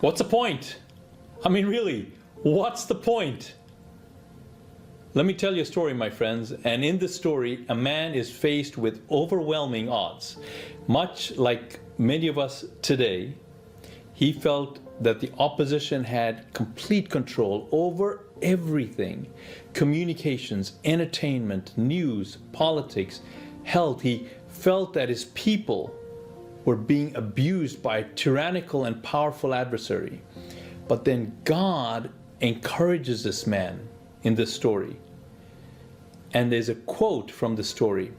What's the point? I mean, really, what's the point? Let me tell you a story, my friends, and in this story, a man is faced with overwhelming odds. Much like many of us today, he felt that the opposition had complete control over everything: communications, entertainment, news, politics, health. He felt that his people were being abused by a tyrannical and powerful adversary. But then God encourages this man in this story. And there's a quote from the story.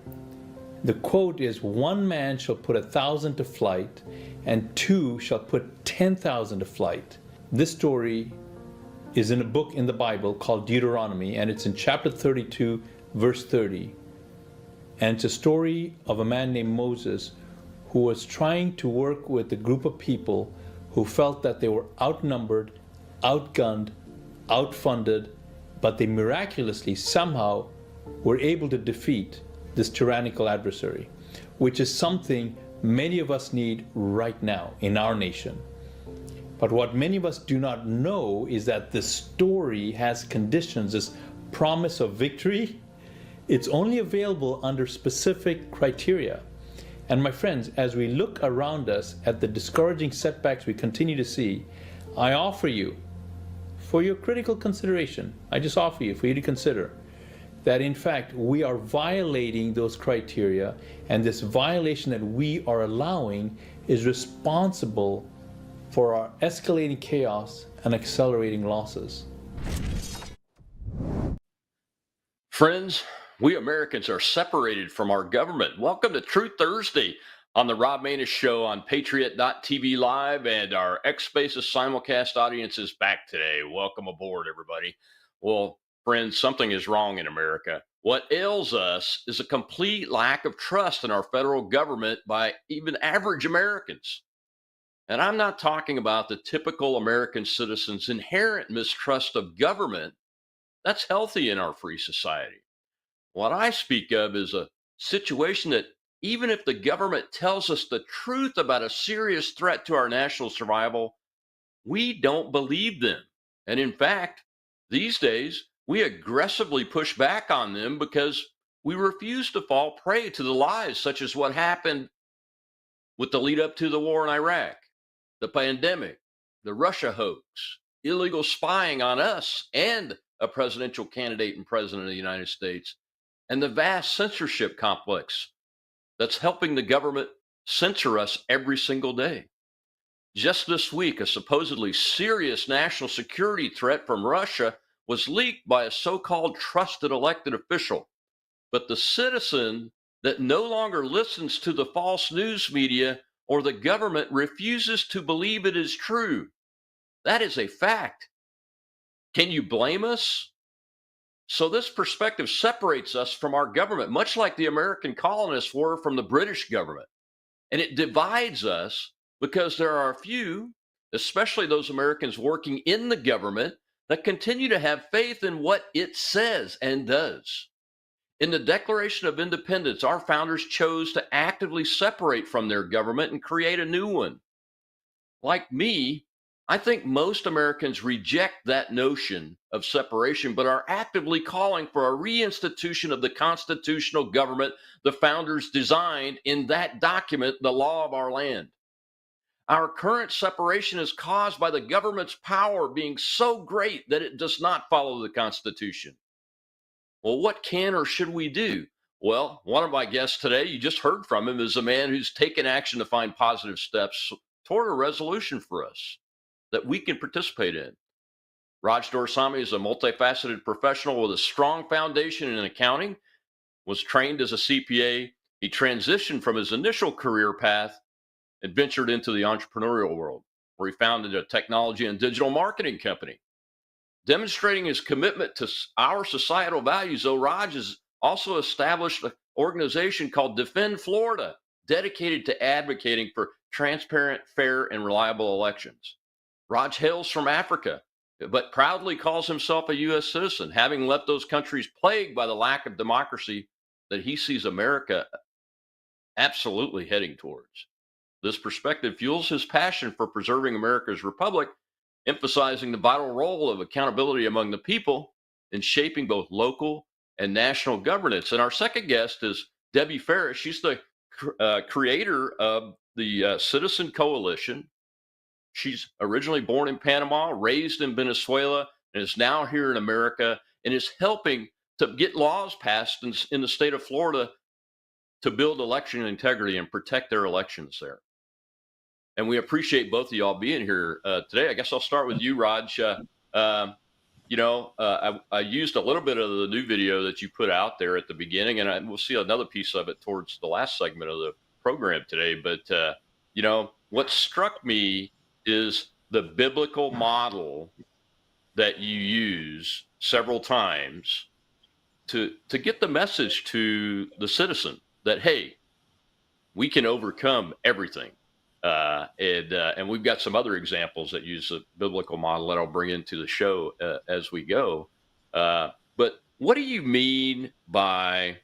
The quote is, "One man shall put 1,000 to flight, and two shall put 10,000 to flight." This story is in a book in the Bible called Deuteronomy, and it's in chapter 32, verse 30. And it's a story of a man named Moses who was trying to work with a group of people who felt that they were outnumbered, outgunned, outfunded, but they miraculously somehow were able to defeat this tyrannical adversary, which is something many of us need right now in our nation. But what many of us do not know is that this story has conditions, this promise of victory. It's only available under specific criteria. And my friends, as we look around us at the discouraging setbacks we continue to see, I offer you, for your critical consideration, I just offer you for you to consider that in fact we are violating those criteria, and this violation that we are allowing is responsible for our escalating chaos and accelerating losses. Friends, we Americans are separated from our government. Welcome to Truth Thursday on the Rob Maness Show on Patriot.tv Live, and our X Spaces simulcast audience is back today. Welcome aboard, everybody. Well, friends, something is wrong in America. What ails us is a complete lack of trust in our federal government by even average Americans. And I'm not talking about the typical American citizen's inherent mistrust of government. That's healthy in our free society. What I speak of is a situation that even if the government tells us the truth about a serious threat to our national survival, we don't believe them. And in fact, these days, we aggressively push back on them because we refuse to fall prey to the lies, such as what happened with the lead up to the war in Iraq, the pandemic, the Russia hoax, illegal spying on us and a presidential candidate and president of the United States, and the vast censorship complex that's helping the government censor us every single day. Just this week, a supposedly serious national security threat from Russia was leaked by a so-called trusted elected official. But the citizen that no longer listens to the false news media or the government refuses to believe it is true. That is a fact. Can you blame us? So this perspective separates us from our government, much like the American colonists were from the British government. And it divides us because there are a few, especially those Americans working in the government, that continue to have faith in what it says and does. In the Declaration of Independence, our founders chose to actively separate from their government and create a new one. Like me, I think most Americans reject that notion of separation, but are actively calling for a reinstitution of the constitutional government the founders designed in that document, the law of our land. Our current separation is caused by the government's power being so great that it does not follow the Constitution. Well, what can or should we do? Well, one of my guests today, you just heard from him, is a man who's taken action to find positive steps toward a resolution for us that we can participate in. Raj Dorsami is a multifaceted professional with a strong foundation in accounting, was trained as a CPA. He transitioned from his initial career path and ventured into the entrepreneurial world, where he founded a technology and digital marketing company. Demonstrating his commitment to our societal values, though, Raj has also established an organization called Defend Florida, dedicated to advocating for transparent, fair, and reliable elections. Raj hails from Africa, but proudly calls himself a U.S. citizen, having left those countries plagued by the lack of democracy that he sees America absolutely heading towards. This perspective fuels his passion for preserving America's republic, emphasizing the vital role of accountability among the people in shaping both local and national governance. And our second guest is Debbie Ferris. She's the creator of the Citizen Coalition. She's originally born in Panama, raised in Venezuela, and is now here in America and is helping to get laws passed in the state of Florida to build election integrity and protect their elections there. And we appreciate both of y'all being here today. I guess I'll start with you, Raj. I used a little bit of the new video that you put out there at the beginning, and we'll see another piece of it towards the last segment of the program today. But, what struck me is the biblical model that you use several times to get the message to the citizen that, hey, we can overcome everything. And we've got some other examples that use the biblical model that I'll bring into the show as we go. But what do you mean by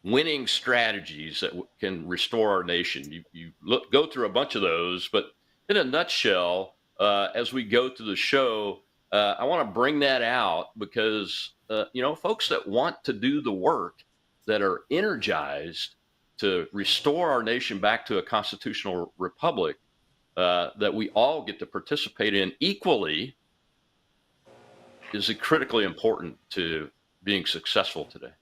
winning strategies that can restore our nation? You go through a bunch of those, but in a nutshell, as we go through the show, I want to bring that out because, folks that want to do the work, that are energized to restore our nation back to a constitutional republic that we all get to participate in equally, is critically important to being successful today.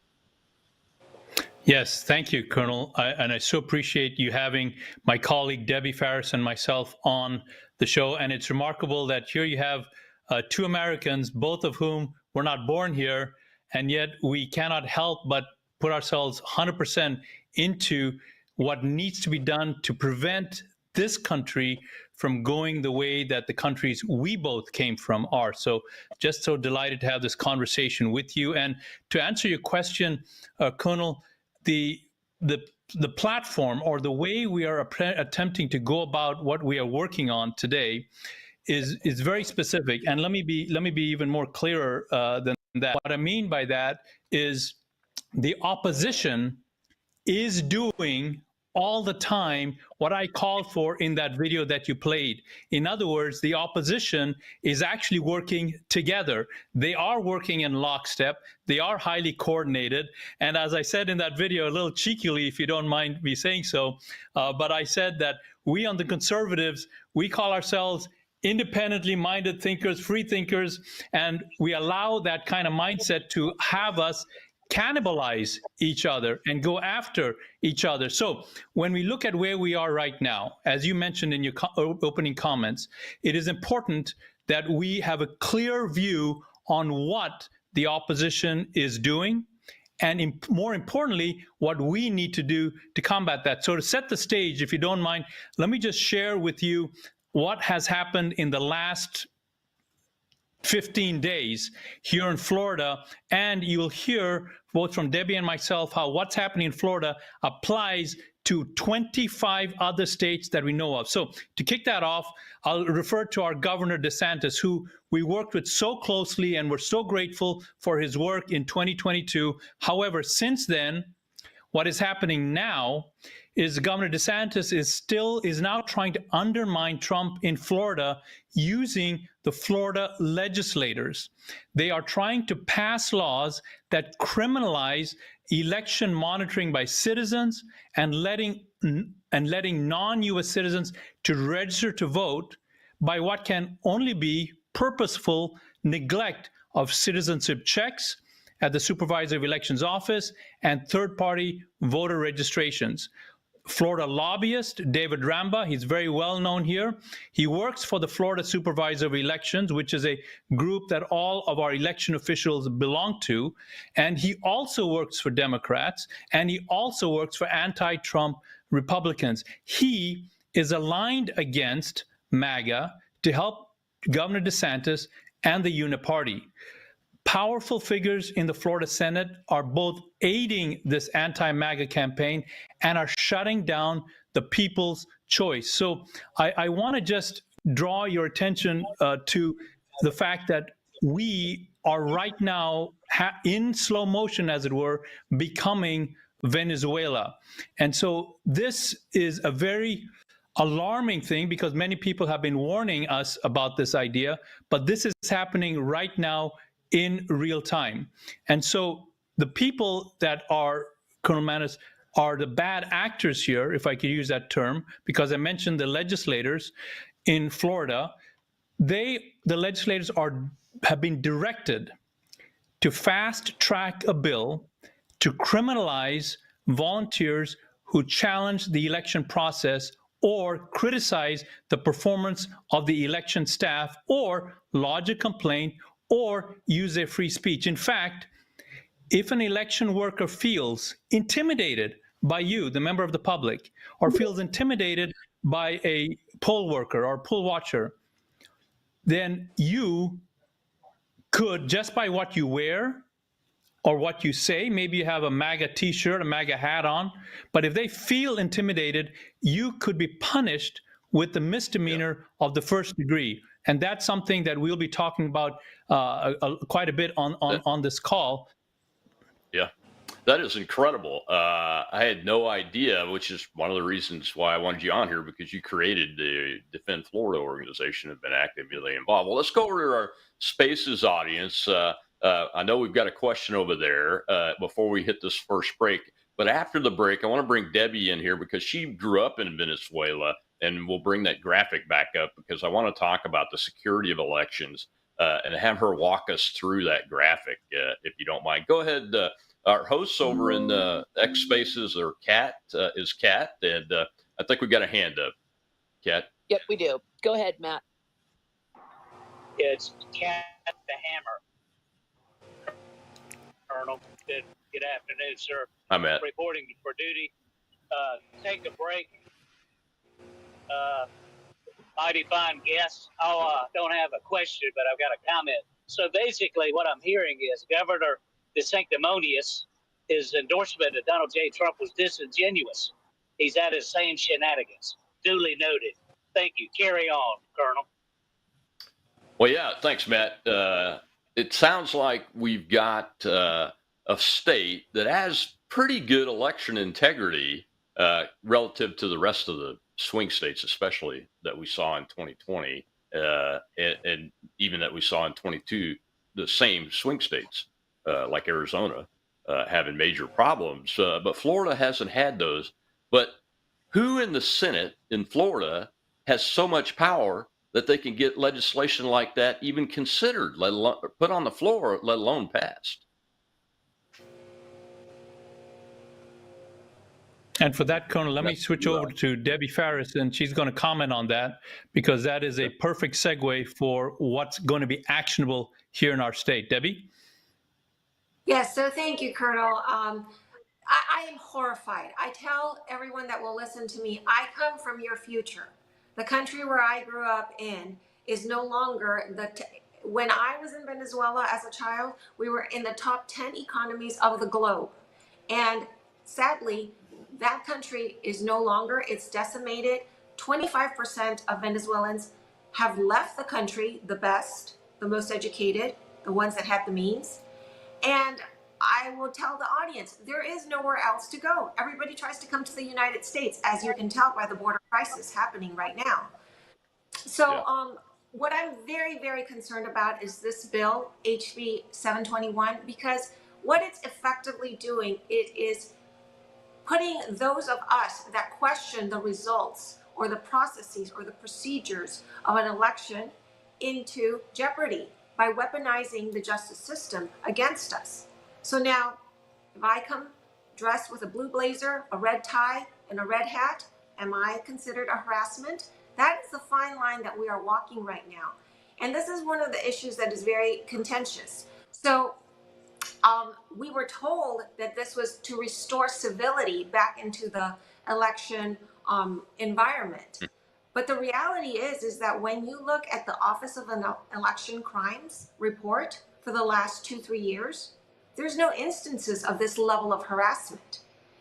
Yes, thank you, Colonel. And I so appreciate you having my colleague Debbie Ferris and myself on the show. And it's remarkable that here you have two Americans, both of whom were not born here, and yet we cannot help but put ourselves 100% into what needs to be done to prevent this country from going the way that the countries we both came from are. So just so delighted to have this conversation with you. And to answer your question, Colonel, the platform or the way we are attempting to go about what we are working on today is very specific. And let me be even more clearer than that. What I mean by that is the opposition is doing all the time what I called for in that video that you played. In other words, the opposition is actually working together. They are working in lockstep. They are highly coordinated. And as I said in that video, a little cheekily, if you don't mind me saying so, but I said that we on the conservatives, we call ourselves independently minded thinkers, free thinkers, and we allow that kind of mindset to have us cannibalize each other and go after each other. So when we look at where we are right now, as you mentioned in your opening comments, it is important that we have a clear view on what the opposition is doing, and more importantly, what we need to do to combat that. So to set the stage, if you don't mind, let me just share with you what has happened in the last 15 days here in Florida, and you'll hear both from Debbie and myself how what's happening in Florida applies to 25 other states that we know of. So to kick that off, I'll refer to our Governor DeSantis, who we worked with so closely, and we're so grateful for his work in 2022. However, since then, what is happening now is Governor DeSantis is now trying to undermine Trump in Florida using the Florida legislators. They are trying to pass laws that criminalize election monitoring by citizens and letting non-U.S. citizens to register to vote by what can only be purposeful neglect of citizenship checks at the Supervisor of Elections Office and third-party voter registrations. Florida lobbyist David Ramba, he's very well known here. He works for the Florida Supervisor of Elections, which is a group that all of our election officials belong to. And he also works for Democrats, and he also works for anti-Trump Republicans. He is aligned against MAGA to help Governor DeSantis and the Uniparty. Powerful figures in the Florida Senate are both aiding this anti-MAGA campaign and are shutting down the people's choice. So I want to just draw your attention to the fact that we are right now in slow motion, as it were, becoming Venezuela. And so this is a very alarming thing because many people have been warning us about this idea, but this is happening right now in real time. And so the people that are, Colonel Maness, are the bad actors here, if I could use that term, because I mentioned the legislators in Florida. The legislators have been directed to fast track a bill to criminalize volunteers who challenge the election process or criticize the performance of the election staff or lodge a complaint or use their free speech. In fact, if an election worker feels intimidated by you, the member of the public, or feels intimidated by a poll worker or poll watcher, then you could, just by what you wear or what you say, maybe you have a MAGA t-shirt, a MAGA hat on, but if they feel intimidated, you could be punished with the misdemeanor of the first degree. And that's something that we'll be talking about quite a bit on this call. Yeah, that is incredible. I had no idea, which is one of the reasons why I wanted you on here, because you created the Defend Florida organization and been actively involved. Well, let's go over to our Spaces audience. I know we've got a question over there before we hit this first break. But after the break, I want to bring Debbie in here because she grew up in Venezuela, and we'll bring that graphic back up because I want to talk about the security of elections and have her walk us through that graphic, if you don't mind. Go ahead. Our hosts over in X Spaces are Kat, and I think we've got a hand up. Kat? Yep, we do. Go ahead, Matt. It's Kat the Hammer. Colonel, good afternoon, sir. Hi, Matt. Reporting for duty. Take a break. Mighty fine guest. Don't have a question, but I've got a comment. So basically what I'm hearing is Governor DeSanctimonious, his endorsement of Donald J. Trump was disingenuous. He's at his same shenanigans. Duly noted. Thank you. Carry on, Colonel. Well, yeah, thanks, Matt. It sounds like we've got a state that has pretty good election integrity relative to the rest of the swing states, especially that we saw in 2020 and even that we saw in 22, the same swing states like Arizona having major problems. But Florida hasn't had those. But who in the Senate in Florida has so much power that they can get legislation like that even considered, let alone put on the floor, let alone passed? And for that, Colonel, let me switch over to Debbie Farris, and she's going to comment on that because that is a perfect segue for what's going to be actionable here in our state. Debbie? Yes, so thank you, Colonel. I am horrified. I tell everyone that will listen to me, I come from your future. The country where I grew up in is no longer when I was in Venezuela as a child, we were in the top 10 economies of the globe. And sadly, that country is no longer, it's decimated. 25% of Venezuelans have left the country, the best, the most educated, the ones that have the means. And I will tell the audience, there is nowhere else to go. Everybody tries to come to the United States, as you can tell by the border crisis happening right now. So what I'm very, very concerned about is this bill, HB 721, because what it's effectively doing, it is putting those of us that question the results or the processes or the procedures of an election into jeopardy by weaponizing the justice system against us. So now, if I come dressed with a blue blazer, a red tie, and a red hat, am I considered a harassment? That is the fine line that we are walking right now. And this is one of the issues that is very contentious. So we were told that this was to restore civility back into the election environment. But the reality is that when you look at the Office of Election Crimes report for the last 2-3 years, there's no instances of this level of harassment.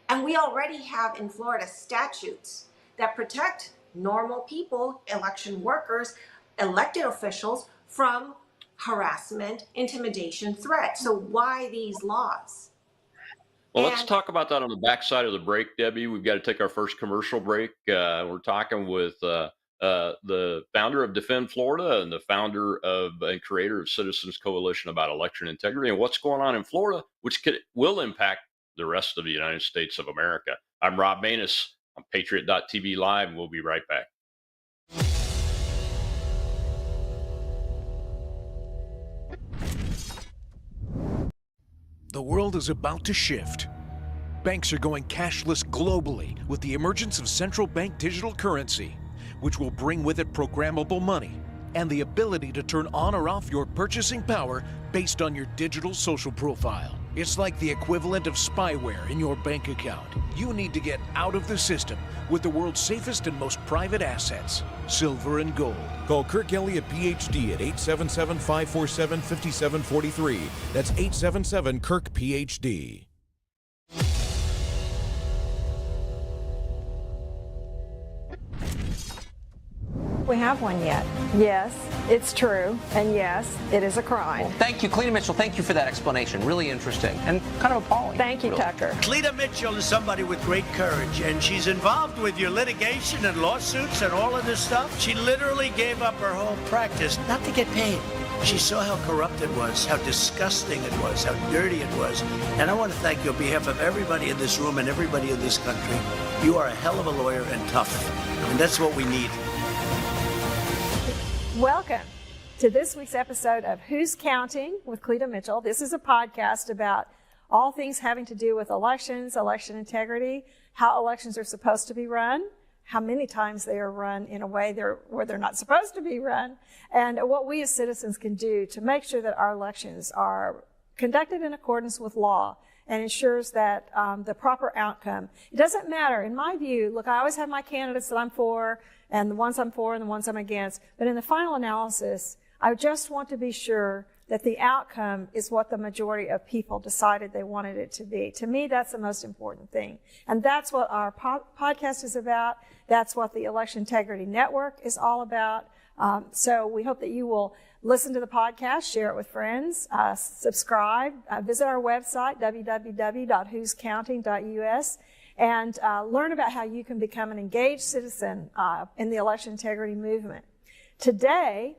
And we already have in Florida statutes that protect normal people, election workers, elected officials from harassment, intimidation, threat. So why these laws? Well, let's And talk about that on the backside of the break, Debbie. We've got to take our first commercial break. We're talking with the founder of Defend Florida and the founder of and creator of Citizens Coalition about election integrity and what's going on in Florida, which will impact the rest of the United States of America. I'm Rob Maness on Patriot.tv Live. We'll be right back. The world is about to shift. Banks are going cashless globally with the emergence of central bank digital currency, which will bring with it programmable money and the ability to turn on or off your purchasing power based on your digital social profile. It's like the equivalent of spyware in your bank account. You need to get out of the system with the world's safest and most private assets, silver and gold. Call Kirk Elliott, PhD at 877-547-5743. That's 877-KIRK-PhD. We have one yet. Yes, it's true, and yes, it is a crime. Thank you, Cleta Mitchell. Thank you for that explanation. Really interesting and kind of appalling. Thank you, really. Tucker. Cleta Mitchell is somebody with great courage, and she's involved with your litigation and lawsuits and all of this stuff. She literally gave up her whole practice not to get paid. She saw how corrupt it was, how disgusting it was, how dirty it was. And I want to thank you on behalf of everybody in this room and everybody in this country. You are a hell of a lawyer and tough, and that's what we need. Welcome to this week's episode of Who's Counting with Cleta Mitchell. This is a podcast about all things having to do with elections, election integrity, how elections are supposed to be run, how many times they are run in a way where they're not supposed to be run, and what we as citizens can do to make sure that our elections are conducted in accordance with law and ensures that the proper outcome. It doesn't matter. In my view, look, I always have my candidates that I'm for, and the ones I'm for and the ones I'm against. But in the final analysis, I just want to be sure that the outcome is what the majority of people decided they wanted it to be. To me, that's the most important thing. And that's what our podcast is about. That's what the Election Integrity Network is all about. So we hope that you will listen to the podcast, share it with friends, subscribe, visit our website, www.whoscounting.us, and learn about how you can become an engaged citizen in the election integrity movement. Today,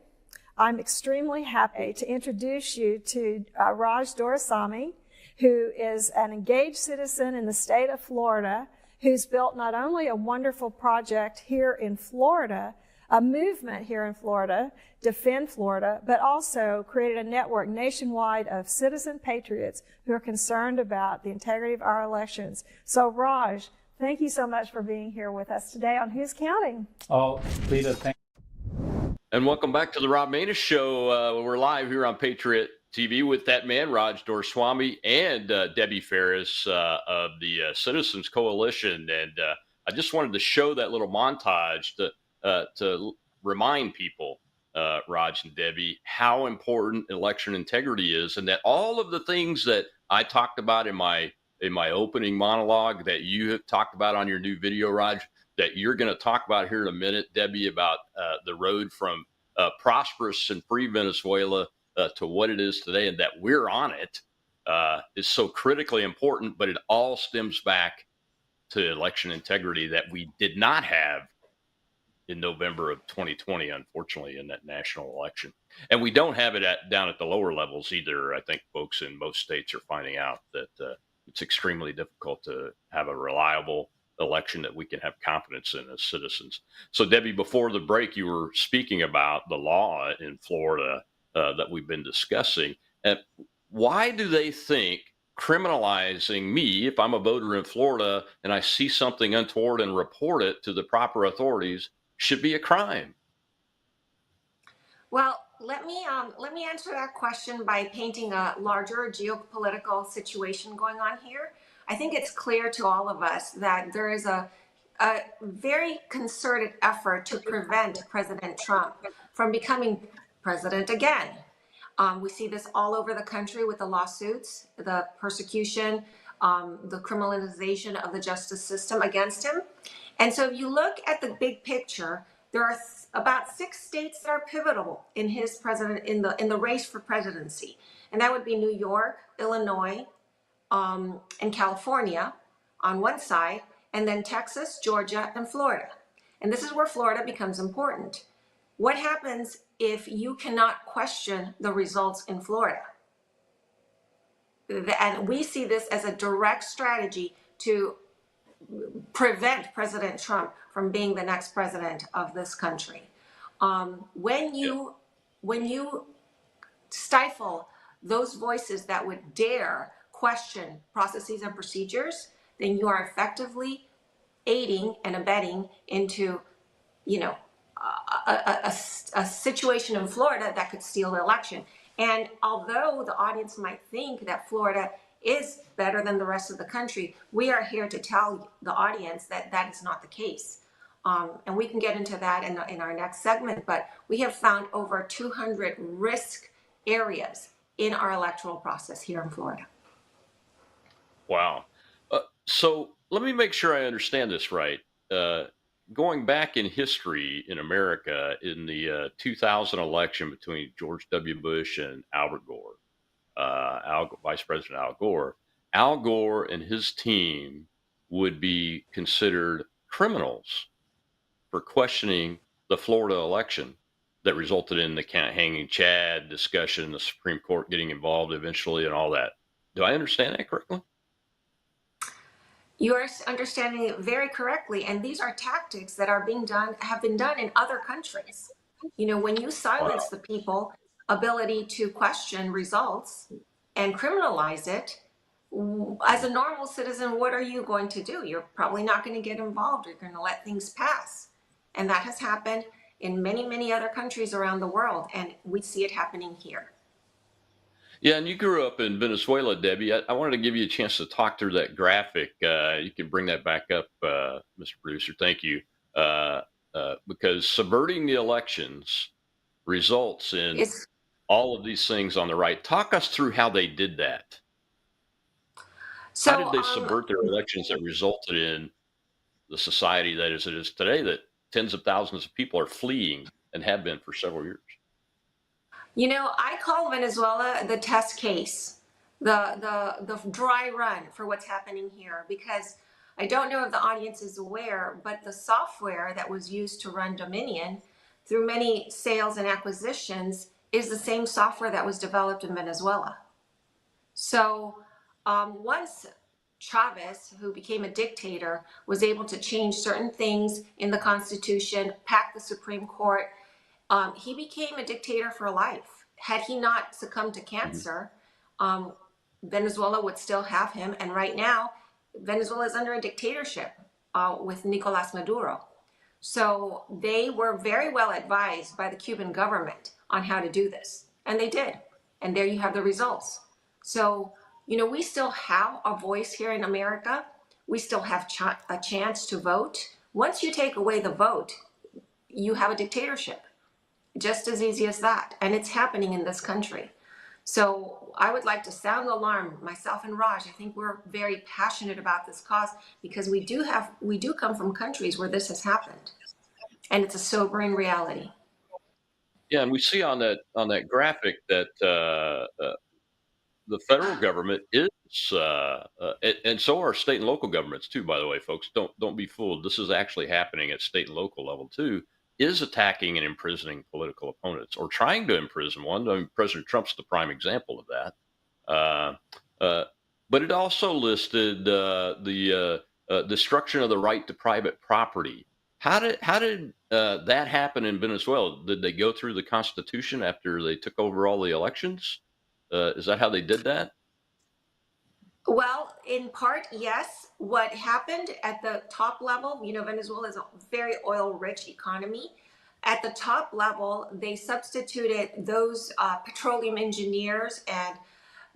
I'm extremely happy to introduce you to Raj Doraisamy, who is an engaged citizen in the state of Florida, who's built not only a wonderful project here in Florida, a movement here in Florida, Defend Florida, but also created a network nationwide of citizen patriots who are concerned about the integrity of our elections. So Raj, thank you so much for being here with us today on Who's Counting? Oh, Lita, thank And welcome back to the Rob Maness Show. We're live here on Patriot TV with that man, Raj Doraisamy, and Debbie Ferris of the Citizens Coalition. And I just wanted to show that little montage to remind people, Raj and Debbie, how important election integrity is, and that all of the things that I talked about in my opening monologue that you have talked about on your new video, Raj, that you're going to talk about here in a minute, Debbie, about the road from prosperous and free Venezuela to what it is today, and that we're on it, is so critically important. But it all stems back to election integrity that we did not have in November of 2020, unfortunately, in that national election. And we don't have it down at the lower levels either. I think folks in most states are finding out that it's extremely difficult to have a reliable election that we can have confidence in as citizens. So, Debbie, before the break, you were speaking about the law in Florida that we've been discussing. Why do they think criminalizing me, if I'm a voter in Florida and I see something untoward and report it to the proper authorities, should be a crime? well, let me answer that question by painting a larger geopolitical situation going on here. I think it's clear to all of us that there is a very concerted effort to prevent President Trump from becoming president again. We see this all over the country with the lawsuits, the persecution, the criminalization of the justice system against him. And so if you look at the big picture, there are about 6 states that are pivotal in his president in the race for presidency. And that would be New York, Illinois, and California on one side, and then Texas, Georgia, and Florida. And this is where Florida becomes important. What happens if you cannot question the results in Florida? And we see this as a direct strategy to prevent President Trump from being the next president of this country. When you stifle those voices that would dare question processes and procedures, then you are effectively aiding and abetting into, you know, a situation in Florida that could steal the election. And although the audience might think that Florida is better than the rest of the country, we are here to tell the audience that that is not the case. And we can get into that in our next segment, but we have found over 200 risk areas in our electoral process here in Florida. Wow. So let me make sure I understand this right. Going back in history in America, in the 2000 election between George W. Bush and Albert Gore, Vice President Al Gore and his team would be considered criminals for questioning the Florida election that resulted in the hanging Chad discussion, the Supreme Court getting involved eventually, and all that. Do I understand that correctly? You are understanding it very correctly, and these are tactics that have been done in other countries. You know, when you silence the people ability to question results and criminalize it, as a normal citizen, what are you going to do? You're probably not going to get involved. You're going to let things pass. And that has happened in many, many other countries around the world, and we see it happening here. Yeah, and you grew up in Venezuela, Debbie. I wanted to give you a chance to talk through that graphic. You can bring that back up, Mr. Producer. Thank you. Because subverting the elections results in all of these things on the right. Talk us through how they did that. So, how did they subvert their elections that resulted in the society that is it is today, that tens of thousands of people are fleeing and have been for several years? You know, I call Venezuela the test case, the dry run for what's happening here, because I don't know if the audience is aware, but the software that was used to run Dominion through many sales and acquisitions is the same software that was developed in Venezuela. So once Chavez, who became a dictator, was able to change certain things in the Constitution, pack the Supreme Court, he became a dictator for life. Had he not succumbed to cancer, Venezuela would still have him. And right now, Venezuela is under a dictatorship with Nicolas Maduro. So they were very well advised by the Cuban government on how to do this. And they did. And there you have the results. So, you know, we still have a voice here in America. We still have a chance to vote. Once you take away the vote, you have a dictatorship. Just as easy as that. And it's happening in this country. So I would like to sound the alarm, myself and Raj. I think we're very passionate about this cause because we do come from countries where this has happened. And it's a sobering reality. Yeah, and we see on that graphic that the federal government is, and so are state and local governments too. By the way, folks, don't be fooled. This is actually happening at state and local level too. Is attacking and imprisoning political opponents, or trying to imprison one. I mean, President Trump's the prime example of that. But it also listed the destruction of the right to private property. How did that happen in Venezuela? Did they go through the Constitution after they took over all the elections? Is that how they did that? Well, in part, yes. What happened at the top level, you know, Venezuela is a very oil-rich economy. At the top level, they substituted those petroleum engineers and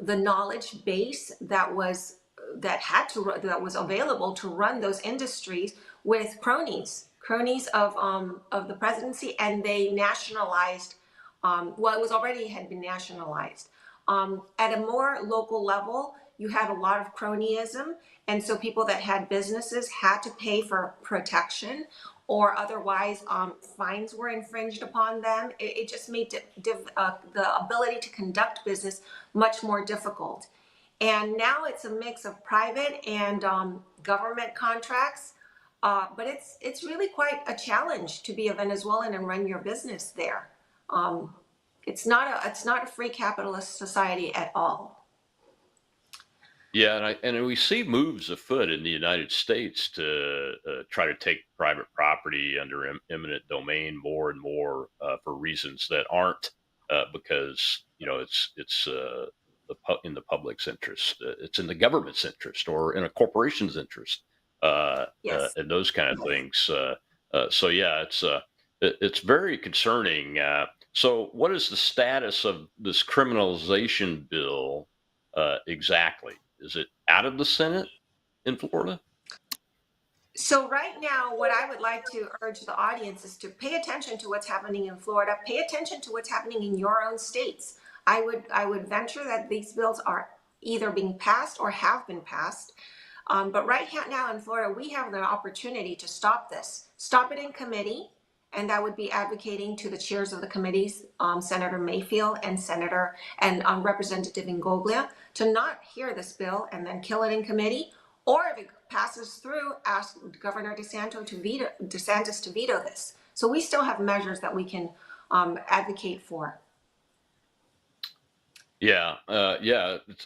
the knowledge base that was available to run those industries with cronies of the presidency, and they nationalized. Well, it was already had been nationalized. At a more local level, you had a lot of cronyism, and so people that had businesses had to pay for protection, or otherwise fines were infringed upon them. It just made the ability to conduct business much more difficult. And now it's a mix of private and government contracts. But it's really quite a challenge to be a Venezuelan and run your business there. It's not a free capitalist society at all. Yeah, and we see moves afoot in the United States to try to take private property under eminent domain more and more for reasons that aren't because it's in the public's interest. It's in the government's interest or in a corporation's interest, Yes. and those kind of things. So yeah, it's very concerning. So what is the status of this criminalization bill exactly? Is it out of the Senate in Florida? So right now, what I would like to urge the audience is to pay attention to what's happening in Florida. Pay attention to what's happening in your own states. I would venture that these bills are either being passed or have been passed. But right now in Florida, we have the opportunity to stop this. Stop it in committee. And that would be advocating to the chairs of the committees, Senator Mayfield and Representative Ingoglia, to not hear this bill and then kill it in committee. Or if it passes through, ask Governor DeSantis to veto this. So we still have measures that we can advocate for. Yeah,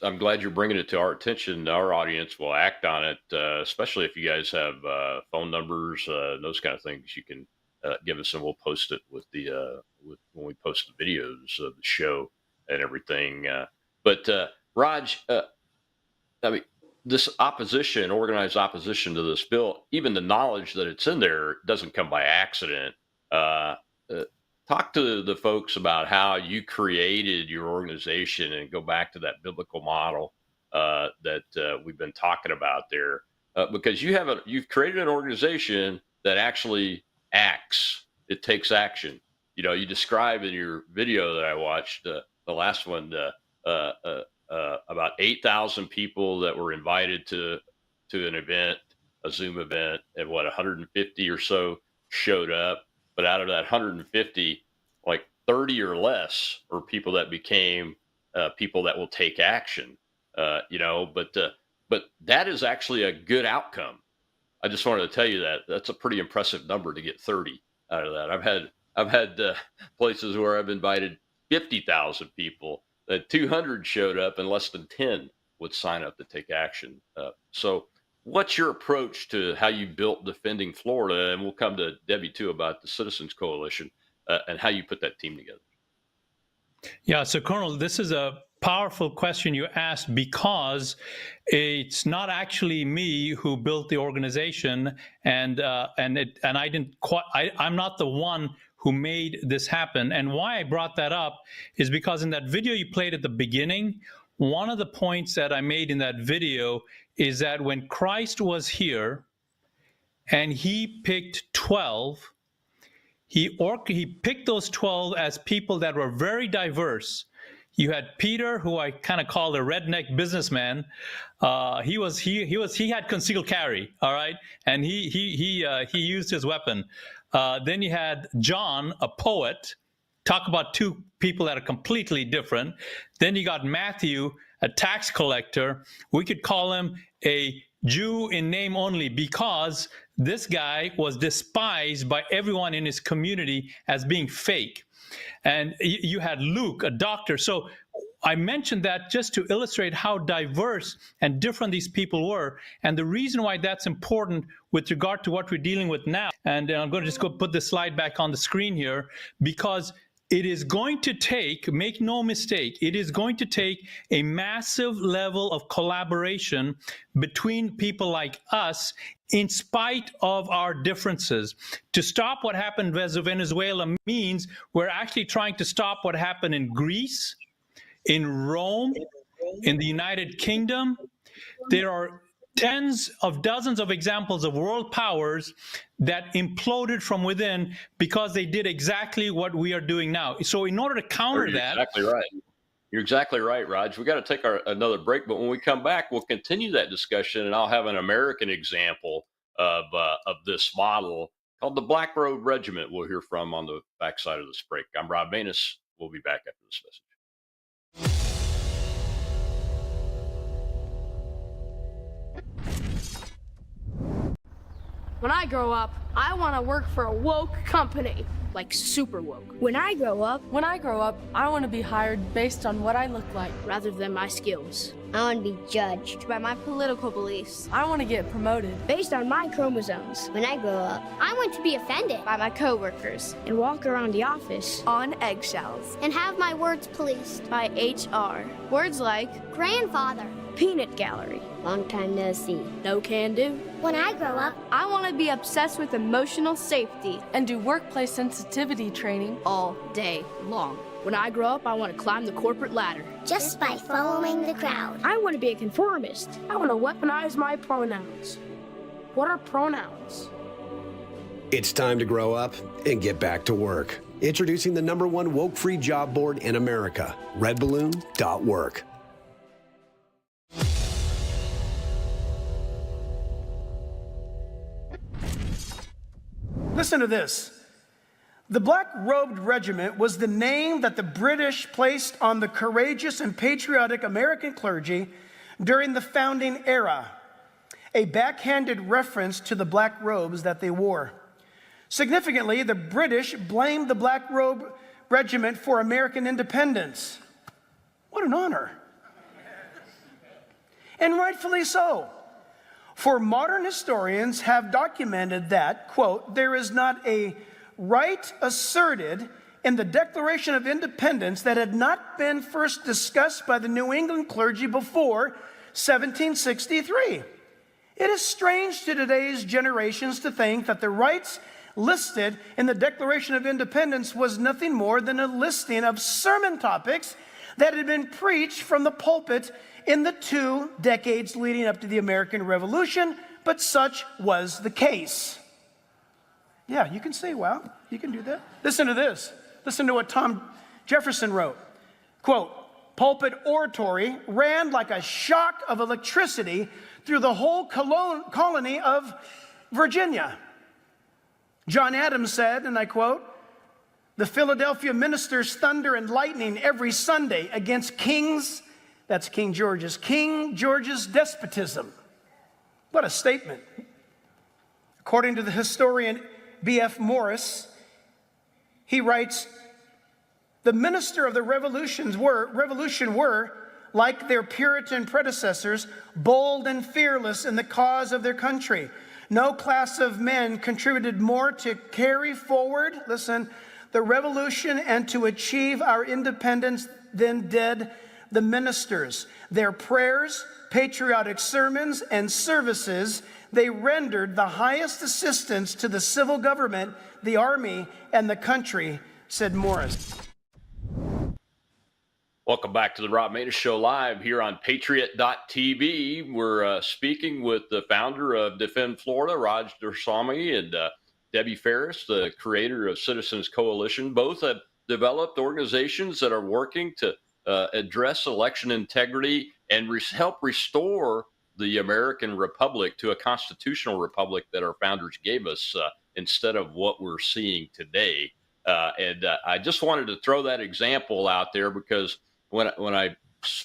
I'm glad you're bringing it to our attention. Our audience will act on it, especially if you guys have phone numbers, those kind of things. You can give us, and we'll post it with when we post the videos of the show and everything. But Raj, I mean, this opposition, organized opposition to this bill, even the knowledge that it's in there doesn't come by accident. Talk to the folks about how you created your organization and go back to that biblical model that we've been talking about there, because you've created an organization that actually acts. It takes action. You describe in your video that I watched, the last one, about 8,000 people that were invited to an event, a Zoom event, and 150 or so showed up. But out of that 150, like 30 or less are people that became people that will take action. But that is actually a good outcome. I just wanted to tell you that that's a pretty impressive number to get 30 out of that. I've had places where I've invited 50,000 people, that 200 showed up and less than 10 would sign up to take action. So what's your approach to how you built Defending Florida? And we'll come to Debbie too about the Citizens Coalition and how you put that team together. Yeah, so Colonel, this is a powerful question you asked, because it's not actually me who built the organization, and I didn't quite. I'm not the one who made this happen. And why I brought that up is because in that video you played at the beginning, one of the points that I made in that video is that when Christ was here and he picked 12, he picked those 12 as people that were very diverse. You had Peter, who I kind of call a redneck businessman. He had concealed carry, all right, and he used his weapon. Then you had John, a poet. Talk about two people that are completely different. Then you got Matthew, a tax collector. We could call him a Jew in name only, because this guy was despised by everyone in his community as being fake. And you had Luke, a doctor. So I mentioned that just to illustrate how diverse and different these people were. And the reason why that's important with regard to what we're dealing with now, and I'm going to just go put the slide back on the screen here, because it is going to take, make no mistake, it is going to take a massive level of collaboration between people like us, in spite of our differences. To stop what happened in Venezuela means we're actually trying to stop what happened in Greece, in Rome, in the United Kingdom. There are tens of dozens of examples of world powers that imploded from within because they did exactly what we are doing now. So in order to counter that... Exactly right. You're exactly right, Raj. We got to take another break, but when we come back, we'll continue that discussion, and I'll have an American example of this model called the Black Road Regiment we'll hear from on the backside of this break. I'm Rob Maness. We'll be back after this message. When I grow up, I want to work for a woke company, like super woke. When I grow up, I want to be hired based on what I look like rather than my skills. I want to be judged by my political beliefs. I want to get promoted based on my chromosomes. When I grow up, I want to be offended by my coworkers and walk around the office on eggshells and have my words policed by HR. Words like grandfather, peanut gallery, long time no see, no can do. When I grow up, I want to be obsessed with emotional safety and do workplace sensitivity training all day long. When I grow up, I want to climb the corporate ladder. Just by following the crowd. I want to be a conformist. I want to weaponize my pronouns. What are pronouns? It's time to grow up and get back to work. Introducing the #1 woke-free job board in America, redballoon.work. Listen to this. The Black-Robed Regiment was the name that the British placed on the courageous and patriotic American clergy during the founding era, a backhanded reference to the black robes that they wore. Significantly, the British blamed the Black-Robe Regiment for American independence. What an honor. And rightfully so. For modern historians have documented that, quote, there is not a right asserted in the Declaration of Independence that had not been first discussed by the New England clergy before 1763. It is strange to today's generations to think that the rights listed in the Declaration of Independence was nothing more than a listing of sermon topics that had been preached from the pulpit in the 2 decades leading up to the American Revolution, but such was the case. Yeah, you can say, wow, you can do that. Listen to this. Listen to what Tom Jefferson wrote. Quote, pulpit oratory ran like a shock of electricity through the whole colony of Virginia. John Adams said, and I quote, the Philadelphia ministers thunder and lightning every Sunday against that's King George's despotism. What a statement. According to the historian B.F. Morris, he writes, the minister of the revolution were, like their Puritan predecessors, bold and fearless in the cause of their country. No class of men contributed more to carry forward, listen, the revolution and to achieve our independence than did the ministers. Their prayers, patriotic sermons, and services, they rendered the highest assistance to the civil government, the army, and the country, said Morris. Welcome back to the Rob Maness Show live here on Patriot.tv. We're speaking with the founder of Defend Florida, Raj Dorsami, and Debbie Ferris, the creator of Citizens Coalition. Both have developed organizations that are working to address election integrity and help restore the American Republic to a constitutional republic that our founders gave us instead of what we're seeing today. I just wanted to throw that example out there because when I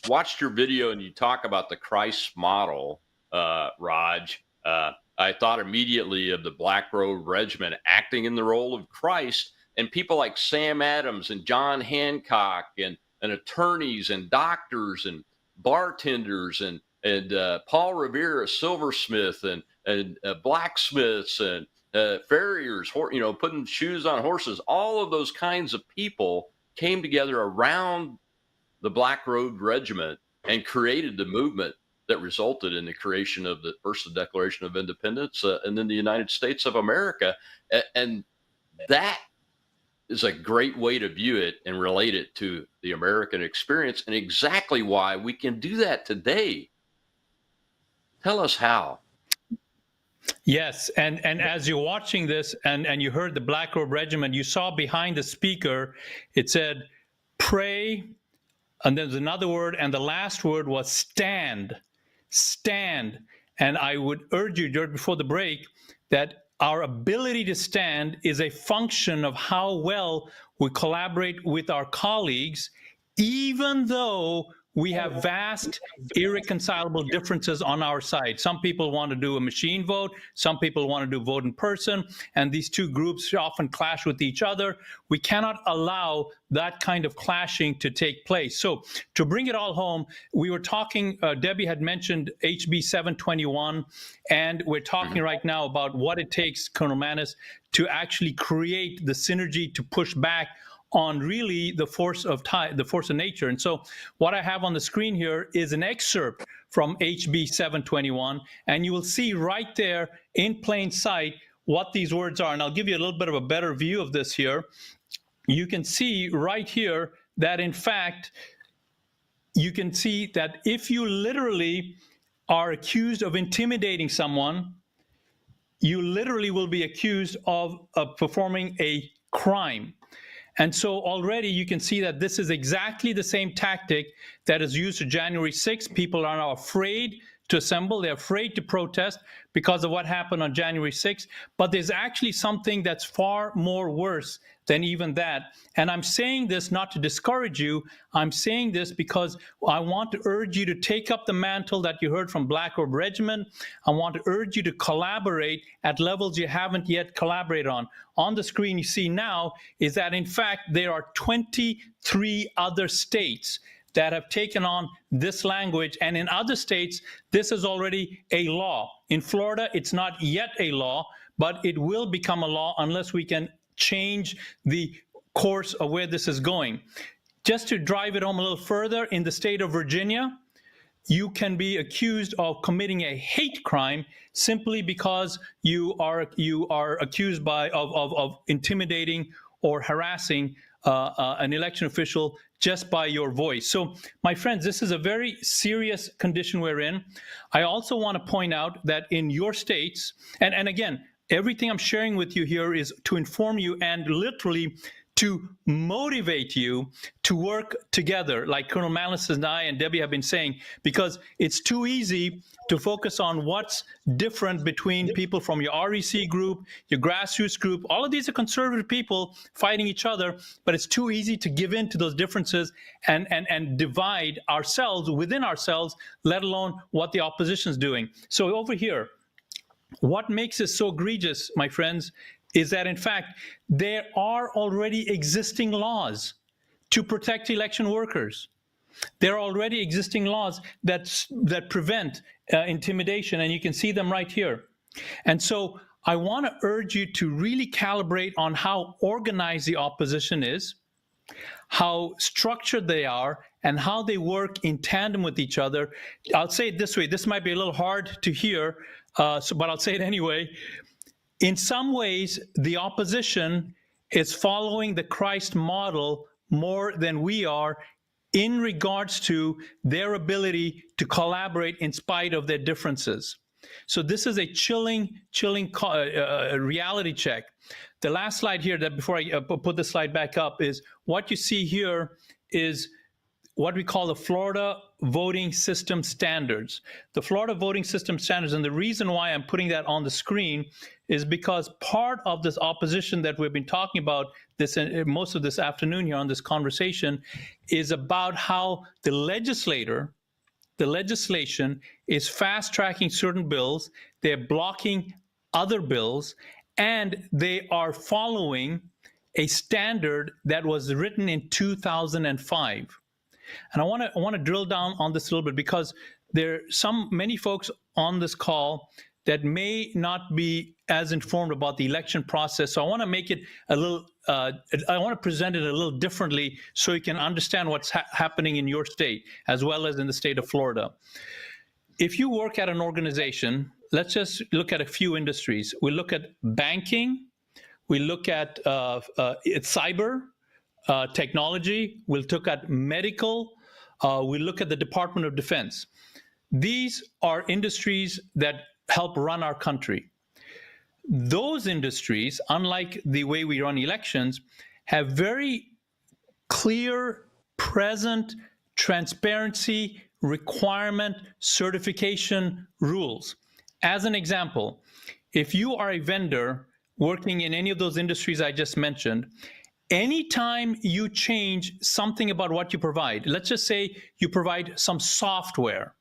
watched your video and you talk about the Christ model, Raj, I thought immediately of the Black-Robe Regiment acting in the role of Christ, and people like Sam Adams and John Hancock and attorneys and doctors and bartenders and Paul Revere, a silversmith, and blacksmiths and farriers, putting shoes on horses. All of those kinds of people came together around the Black-Robed Regiment and created the movement that resulted in the creation of the first Declaration of Independence and then the United States of America. And that is a great way to view it and relate it to the American experience, and exactly why we can do that today. Tell us how. Yes, and as you're watching this and you heard the Black-Robe Regiment, you saw behind the speaker, it said, pray, and there's another word, and the last word was stand. Stand. And I would urge you, George, before the break, that our ability to stand is a function of how well we collaborate with our colleagues, even though we have vast, irreconcilable differences on our side. Some people want to do a machine vote. Some people want to do vote in person. And these two groups often clash with each other. We cannot allow that kind of clashing to take place. So to bring it all home, we were talking, Debbie had mentioned HB 721, and we're talking right now about what it takes, Colonel Maness, to actually create the synergy to push back on really the force of nature. And so what I have on the screen here is an excerpt from HB 721, and you will see right there in plain sight what these words are. And I'll give you a little bit of a better view of this here. You can see right here that, in fact, you can see that if you literally are accused of intimidating someone, you literally will be accused of performing a crime. And so already you can see that this is exactly the same tactic that is used to January 6th. People are now afraid to assemble. They're afraid to protest because of what happened on January 6th. But there's actually something that's far more worse than even that. And I'm saying this not to discourage you. I'm saying this because I want to urge you to take up the mantle that you heard from Black Robe Regiment. I want to urge you to collaborate at levels you haven't yet collaborated on. On the screen you see now is that, in fact, there are 23 other states that have taken on this language. And in other states, this is already a law. In Florida, it's not yet a law, but it will become a law unless we can change the course of where this is going. Just to drive it home a little further, in the state of Virginia, you can be accused of committing a hate crime simply because you are accused of intimidating or harassing an election official just by your voice. So, my friends, this is a very serious condition we're in. I also want to point out that in your states, and again, everything I'm sharing with you here is to inform you and literally to motivate you to work together, like Colonel Maness and I and Debbie have been saying, because it's too easy to focus on what's different between people from your REC group, your grassroots group. All of these are conservative people fighting each other, but it's too easy to give in to those differences and divide ourselves within ourselves, let alone what the opposition is doing. So over here, what makes this so egregious, my friends, is that, in fact, there are already existing laws to protect election workers. There are already existing laws that prevent intimidation, and you can see them right here. And so I want to urge you to really calibrate on how organized the opposition is, how structured they are, and how they work in tandem with each other. I'll say it this way. This might be a little hard to hear, but I'll say it anyway. In some ways, the opposition is following the Christ model more than we are in regards to their ability to collaborate in spite of their differences. So this is a chilling reality check. The last slide here, that before I put the slide back up, is what you see here is what we call the Florida voting system standards. The Florida voting system standards, and the reason why I'm putting that on the screen is because part of this opposition that we've been talking about most of this afternoon here on this conversation is about how the legislation is fast-tracking certain bills, they're blocking other bills, and they are following a standard that was written in 2005. And I want to drill down on this a little bit, because there are many folks on this call that may not be as informed about the election process. So I want to make it a little, I want to present it a little differently so you can understand what's happening in your state as well as in the state of Florida. If you work at an organization, let's just look at a few industries. We look at banking, we look at cyber, technology, we'll look at medical, we'll look at the Department of Defense. These are industries that help run our country. Those industries, unlike the way we run elections, have very clear, present, transparency, requirement, certification rules. As an example, if you are a vendor working in any of those industries I just mentioned, anytime you change something about what you provide, let's just say you provide some software,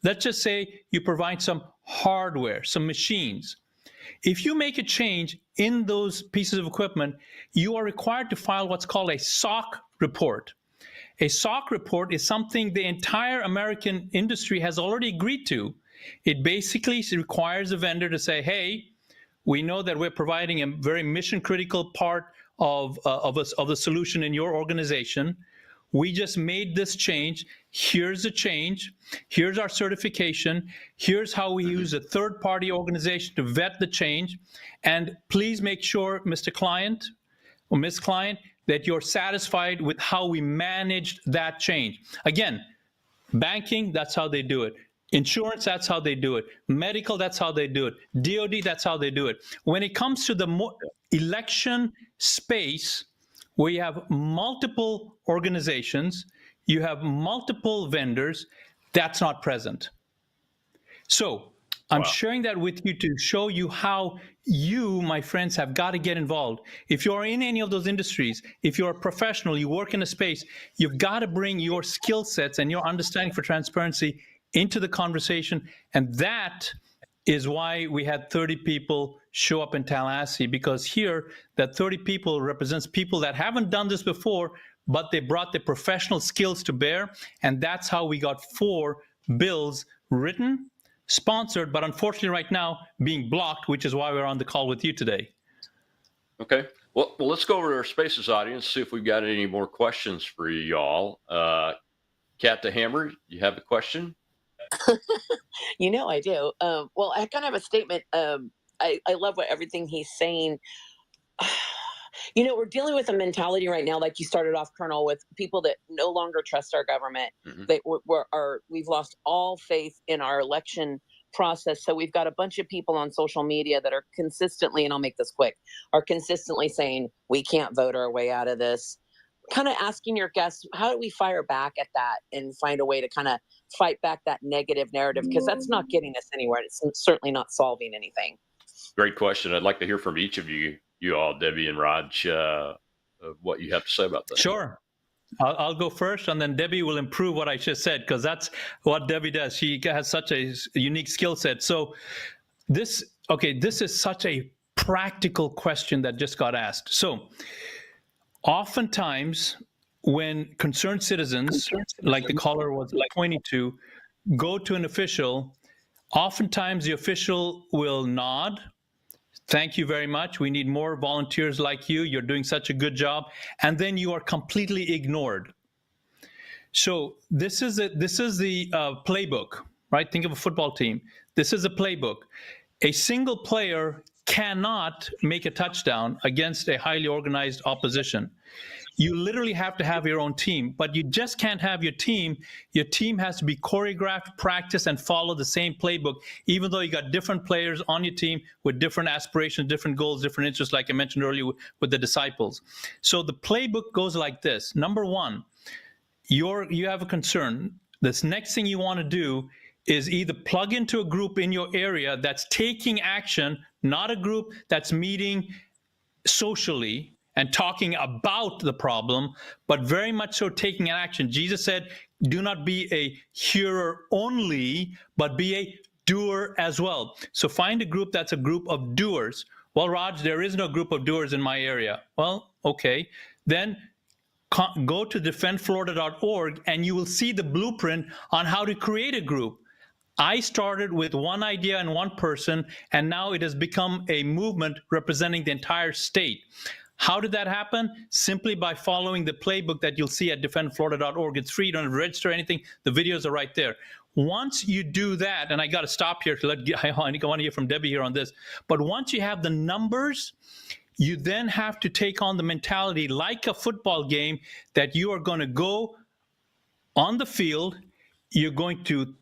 let's just say you provide some hardware, some machines. If you make a change in those pieces of equipment, you are required to file what's called a SOC report. A SOC report is something the entire American industry has already agreed to. It basically requires a vendor to say, hey, we know that we're providing a very mission critical part of the solution in your organization. We just made this change. Here's the change. Here's our certification. Here's how we use a third-party organization to vet the change. And please make sure, Mr. Client or Ms. Client, that you're satisfied with how we managed that change. Again, banking, that's how they do it. Insurance, that's how they do it. Medical, that's how they do it. DoD, that's how they do it. When it comes to the election space, where you have multiple organizations, you have multiple vendors, that's not present. So I'm sharing that with you to show you how you, my friends, have got to get involved. If you're in any of those industries, if you're a professional, you work in a space, you've got to bring your skill sets and your understanding for transparency into the conversation. And that is why we had 30 people show up in Tallahassee, because here that 30 people represents people that haven't done this before, but they brought their professional skills to bear. And that's how we got 4 bills written, sponsored, but unfortunately right now being blocked, which is why we're on the call with you today. Okay. Well, let's go over to our Spaces audience, see if we've got any more questions for y'all. Kat the Hammer, you have a question? You know I do. Well, I kind of have a statement. I love everything he's saying. You know, we're dealing with a mentality right now, like you started off, Colonel, with people that no longer trust our government. We've lost all faith in our election process. So we've got a bunch of people on social media that are consistently, and I'll make this quick, are consistently saying, we can't vote our way out of this. Kind of asking your guests, how do we fire back at that and find a way to kind of fight back that negative narrative? Because that's not getting us anywhere. It's certainly not solving anything. Great question. I'd like to hear from each of you all, Debbie and Raj, what you have to say about that. Sure. I'll go first, and then Debbie will improve what I just said, because that's what Debbie does. She has such a unique skill set. So this is such a practical question that just got asked. So oftentimes when concerned citizens, like the caller was pointing to, go to an official, oftentimes the official will nod. Thank you very much. We need more volunteers like you. You're doing such a good job. And then you are completely ignored. So this is the playbook, right? Think of a football team. This is a playbook. A single player cannot make a touchdown against a highly organized opposition. You literally have to have your own team, but you just can't have your team. Your team has to be choreographed, practice, and follow the same playbook, even though you got different players on your team with different aspirations, different goals, different interests, like I mentioned earlier with the disciples. So the playbook goes like this. Number one, you have a concern. This next thing you want to do is either plug into a group in your area that's taking action, not a group that's meeting socially and talking about the problem, but very much so taking an action. Jesus said, do not be a hearer only, but be a doer as well. So find a group that's a group of doers. Well, Raj, there is no group of doers in my area. Well, okay. Then go to defendflorida.org and you will see the blueprint on how to create a group. I started with one idea and one person, and now it has become a movement representing the entire state. How did that happen? Simply by following the playbook that you'll see at defendflorida.org. It's free. You don't have to register anything. The videos are right there. Once you do that, and I got to stop here I want to hear from Debbie here on this, but once you have the numbers, you then have to take on the mentality like a football game that you are going to go on the field, you're going to